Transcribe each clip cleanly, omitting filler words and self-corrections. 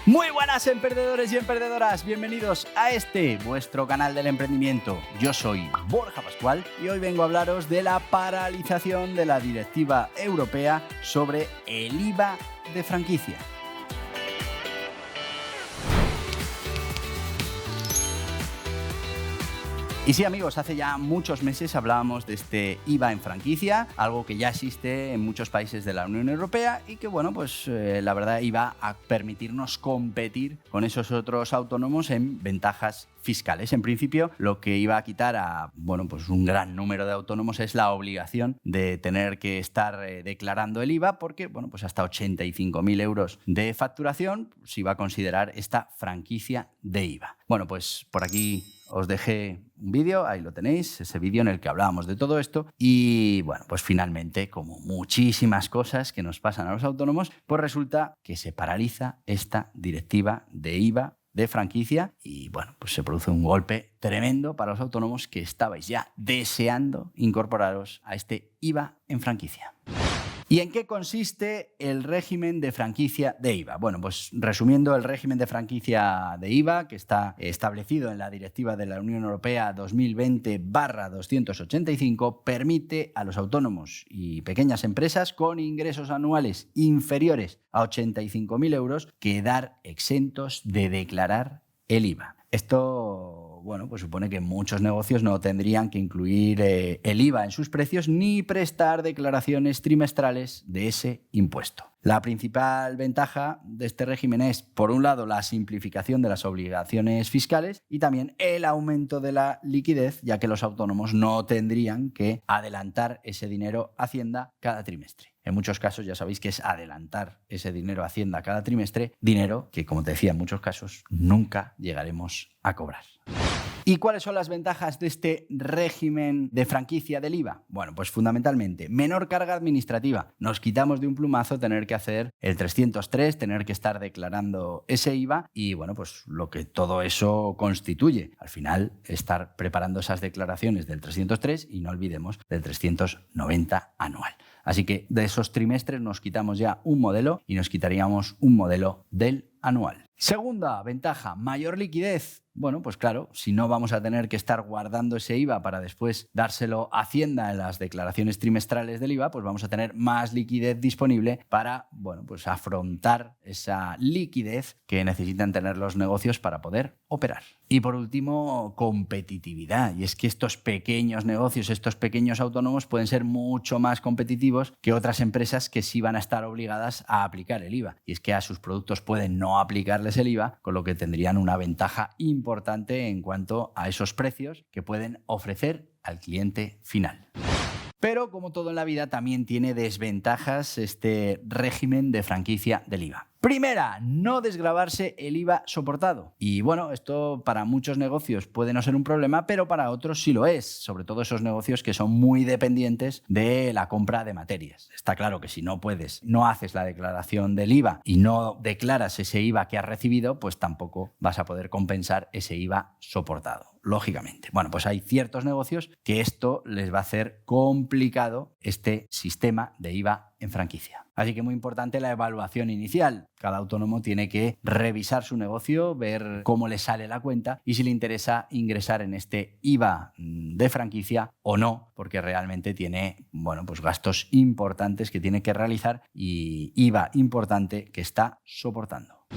Muy buenas emprendedores y emprendedoras, bienvenidos a vuestro canal del emprendimiento. Yo soy Borja Pascual y hoy vengo a hablaros de la paralización de la Directiva Europea sobre el IVA de franquicia. Y sí, amigos, hace ya muchos meses hablábamos de este IVA en franquicia, algo que ya existe en muchos países de la Unión Europea y que, bueno, pues la verdad iba a permitirnos competir con esos otros autónomos en ventajas fiscales. En principio, lo que iba a quitar a, bueno, pues un gran número de autónomos es la obligación de tener que estar declarando el IVA porque, bueno, pues hasta 85.000 euros de facturación se iba a considerar esta franquicia de IVA. Bueno, pues por aquí os dejé un vídeo, ahí lo tenéis, ese vídeo en el que hablábamos de todo esto y, bueno, pues finalmente, como muchísimas cosas que nos pasan a los autónomos, pues resulta que se paraliza esta directiva de IVA de franquicia y, bueno, pues se produce un golpe tremendo para los autónomos que estabais ya deseando incorporaros a este IVA en franquicia. ¿Y en qué consiste el régimen de franquicia de IVA? Bueno, pues resumiendo, el régimen de franquicia de IVA, que está establecido en la Directiva de la Unión Europea 2020/285, permite a los autónomos y pequeñas empresas con ingresos anuales inferiores a 85.000 euros quedar exentos de declarar el IVA. Esto, bueno, pues supone que muchos negocios no tendrían que incluir el IVA en sus precios ni prestar declaraciones trimestrales de ese impuesto. La principal ventaja de este régimen es, por un lado, la simplificación de las obligaciones fiscales y también el aumento de la liquidez, ya que los autónomos no tendrían que adelantar ese dinero a Hacienda cada trimestre. En muchos casos ya sabéis que es adelantar ese dinero a Hacienda cada trimestre, dinero que, como te decía, en muchos casos nunca llegaremos a cobrar. ¿Y cuáles son las ventajas de este régimen de franquicia del IVA? Bueno, pues fundamentalmente, menor carga administrativa. Nos quitamos de un plumazo tener que hacer el 303, tener que estar declarando ese IVA y, bueno, pues lo que todo eso constituye. Al final, estar preparando esas declaraciones del 303 y no olvidemos del 390 anual. Así que de esos trimestres nos quitamos ya un modelo y nos quitaríamos un modelo del anual. Segunda ventaja, mayor liquidez. Bueno, pues claro, si no vamos a tener que estar guardando ese IVA para después dárselo a Hacienda en las declaraciones trimestrales del IVA, pues vamos a tener más liquidez disponible para, bueno, pues afrontar esa liquidez que necesitan tener los negocios para poder operar. Y por último, competitividad. Y es que estos pequeños negocios, estos pequeños autónomos pueden ser mucho más competitivos que otras empresas que sí van a estar obligadas a aplicar el IVA. Y es que a sus productos pueden no aplicarles el IVA, con lo que tendrían una ventaja importante en cuanto a esos precios que pueden ofrecer al cliente final. Pero, como todo en la vida, también tiene desventajas este régimen de franquicia del IVA. Primera, no desgravarse el IVA soportado. Y bueno, esto para muchos negocios puede no ser un problema, pero para otros sí lo es, sobre todo esos negocios que son muy dependientes de la compra de materias. Está claro que si no haces la declaración del IVA y no declaras ese IVA que has recibido, pues tampoco vas a poder compensar ese IVA soportado, lógicamente. Bueno, pues hay ciertos negocios que esto les va a hacer complicado este sistema de IVA en franquicia. Así que muy importante la evaluación inicial. Cada autónomo tiene que revisar su negocio, ver cómo le sale la cuenta y si le interesa ingresar en este IVA de franquicia o no, porque realmente tiene, bueno, pues gastos importantes que tiene que realizar y IVA importante que está soportando.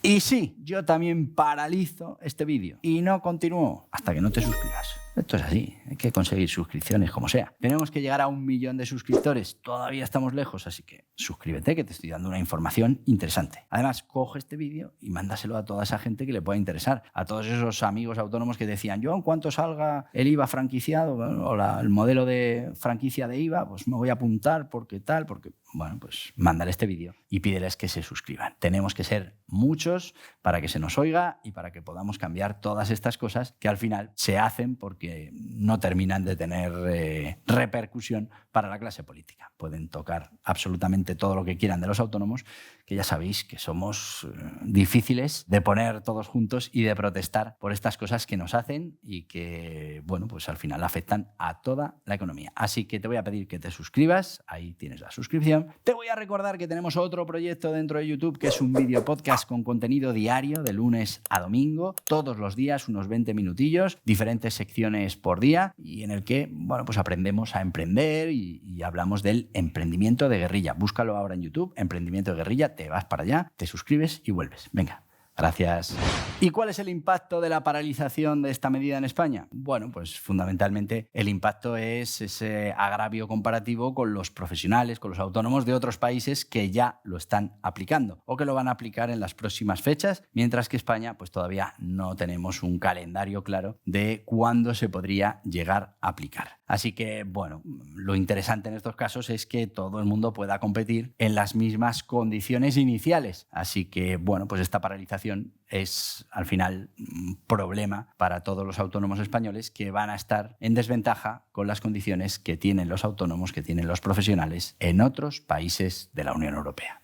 Y sí, yo también paralizo este vídeo y no continúo hasta que no te suscribas. Esto es así, hay que conseguir suscripciones como sea. Tenemos que llegar a 1 millón de suscriptores, todavía estamos lejos, así que suscríbete que te estoy dando una información interesante. Además, coge este vídeo y mándaselo a toda esa gente que le pueda interesar, a todos esos amigos autónomos que decían, yo en cuanto salga el IVA franquiciado o el modelo de franquicia de IVA, pues me voy a apuntar porque tal, porque... Bueno, pues mándale este vídeo y pídeles que se suscriban. Tenemos que ser muchos para que se nos oiga y para que podamos cambiar todas estas cosas que al final se hacen porque que no terminan de tener repercusión para la clase política. Pueden tocar absolutamente todo lo que quieran de los autónomos, que ya sabéis que somos difíciles de poner todos juntos y de protestar por estas cosas que nos hacen y que, bueno, pues al final afectan a toda la economía. Así que te voy a pedir que te suscribas, ahí tienes la suscripción. Te voy a recordar que tenemos otro proyecto dentro de YouTube, que es un vídeo podcast con contenido diario de lunes a domingo, todos los días, unos 20 minutillos, diferentes secciones por día, y en el que, bueno, pues aprendemos a emprender y hablamos del emprendimiento de guerrilla. Búscalo ahora en YouTube, emprendimiento de guerrilla, te vas para allá, te suscribes y vuelves. Venga. Gracias. ¿Y cuál es el impacto de la paralización de esta medida en España? Bueno, pues fundamentalmente el impacto es ese agravio comparativo con los profesionales, con los autónomos de otros países que ya lo están aplicando o que lo van a aplicar en las próximas fechas, mientras que España pues todavía no tenemos un calendario claro de cuándo se podría llegar a aplicar. Así que, bueno, lo interesante en estos casos es que todo el mundo pueda competir en las mismas condiciones iniciales. Así que, bueno, pues esta paralización es al final un problema para todos los autónomos españoles que van a estar en desventaja con las condiciones que tienen los autónomos, que tienen los profesionales en otros países de la Unión Europea.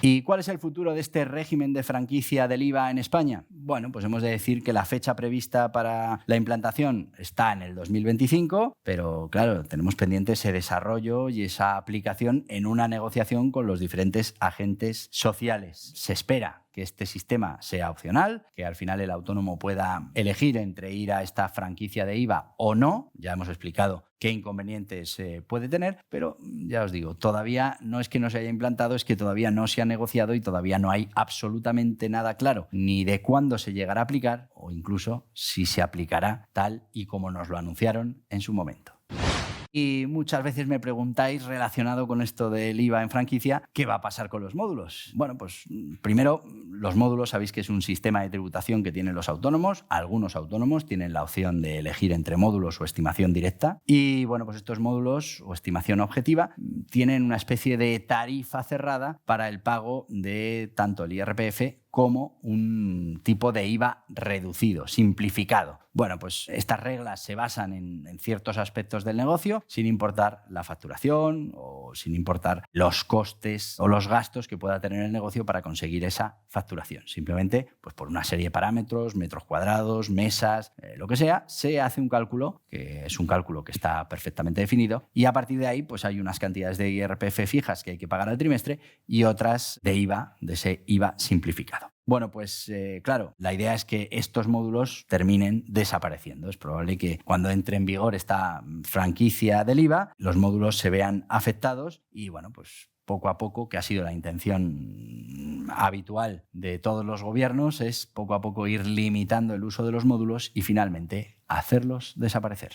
¿Y cuál es el futuro de este régimen de franquicia del IVA en España? Bueno, pues hemos de decir que la fecha prevista para la implantación está en el 2025, pero claro, tenemos pendiente ese desarrollo y esa aplicación en una negociación con los diferentes agentes sociales. Se espera que este sistema sea opcional, que al final el autónomo pueda elegir entre ir a esta franquicia de IVA o no. Ya hemos explicado qué inconvenientes puede tener, pero ya os digo, todavía no es que no se haya implantado, es que todavía no se ha negociado y todavía no hay absolutamente nada claro ni de cuándo se llegará a aplicar o incluso si se aplicará tal y como nos lo anunciaron en su momento. Y muchas veces me preguntáis, relacionado con esto del IVA en franquicia, ¿qué va a pasar con los módulos? Bueno, pues primero, los módulos sabéis que es un sistema de tributación que tienen los autónomos. Algunos autónomos tienen la opción de elegir entre módulos o estimación directa. Y bueno, pues estos módulos o estimación objetiva tienen una especie de tarifa cerrada para el pago de tanto el IRPF como un tipo de IVA reducido, simplificado. Bueno, pues estas reglas se basan en ciertos aspectos del negocio, sin importar la facturación o sin importar los costes o los gastos que pueda tener el negocio para conseguir esa facturación. Simplemente, pues por una serie de parámetros, metros cuadrados, mesas, lo que sea, se hace un cálculo, que es un cálculo que está perfectamente definido, y a partir de ahí pues hay unas cantidades de IRPF fijas que hay que pagar al trimestre y otras de IVA, de ese IVA simplificado. Bueno, pues claro, la idea es que estos módulos terminen desapareciendo. Es probable que cuando entre en vigor esta franquicia del IVA, los módulos se vean afectados y bueno, pues poco a poco, que ha sido la intención habitual de todos los gobiernos, es poco a poco ir limitando el uso de los módulos y finalmente hacerlos desaparecer.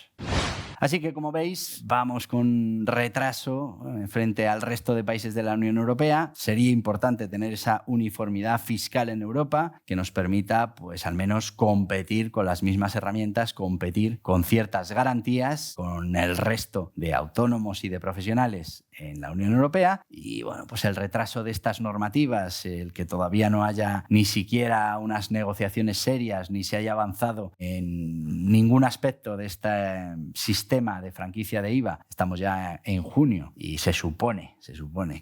Así que, como veis, vamos con retraso frente al resto de países de la Unión Europea. Sería importante tener esa uniformidad fiscal en Europa que nos permita, pues, al menos competir con las mismas herramientas, competir con ciertas garantías con el resto de autónomos y de profesionales en la Unión Europea. Y, bueno, pues el retraso de estas normativas, el que todavía no haya ni siquiera unas negociaciones serias, ni se haya avanzado en ningún aspecto de este sistema de franquicia de IVA. Estamos ya en junio y se supone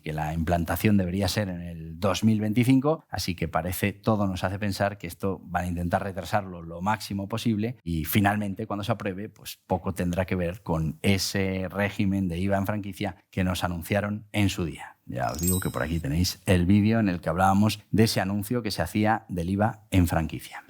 que la implantación debería ser en el 2025, así que todo nos hace pensar que esto van a intentar retrasarlo lo máximo posible y finalmente cuando se apruebe, pues poco tendrá que ver con ese régimen de IVA en franquicia que nos anunciaron en su día. Ya os digo que por aquí tenéis el vídeo en el que hablábamos de ese anuncio que se hacía del IVA en franquicia.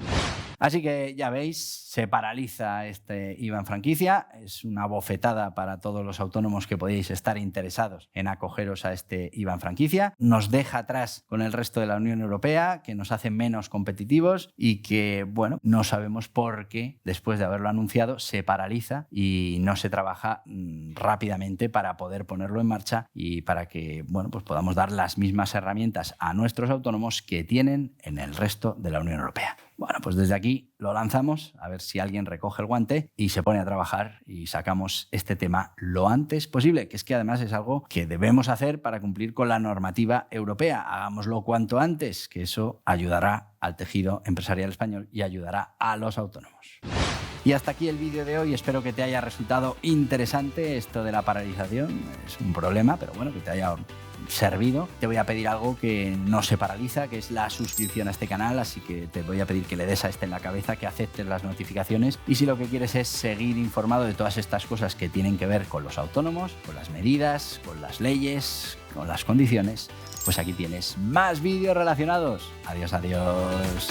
Así que ya veis, se paraliza este IVA en franquicia. Es una bofetada para todos los autónomos que podéis estar interesados en acogeros a este IVA en franquicia. Nos deja atrás con el resto de la Unión Europea, que nos hace menos competitivos y que, bueno, no sabemos por qué, después de haberlo anunciado, se paraliza y no se trabaja rápidamente para poder ponerlo en marcha y para que, bueno, pues podamos dar las mismas herramientas a nuestros autónomos que tienen en el resto de la Unión Europea. Bueno, pues desde aquí lo lanzamos, a ver si alguien recoge el guante y se pone a trabajar y sacamos este tema lo antes posible, que es que además es algo que debemos hacer para cumplir con la normativa europea. Hagámoslo cuanto antes, que eso ayudará al tejido empresarial español y ayudará a los autónomos. Y hasta aquí el vídeo de hoy. Espero que te haya resultado interesante esto de la paralización. Es un problema, pero bueno, que te haya servido. Te voy a pedir algo que no se paraliza, que es la suscripción a este canal, así que te voy a pedir que le des a este en la cabeza, que aceptes las notificaciones y si lo que quieres es seguir informado de todas estas cosas que tienen que ver con los autónomos, con las medidas, con las leyes, con las condiciones, pues aquí tienes más vídeos relacionados. Adiós, adiós.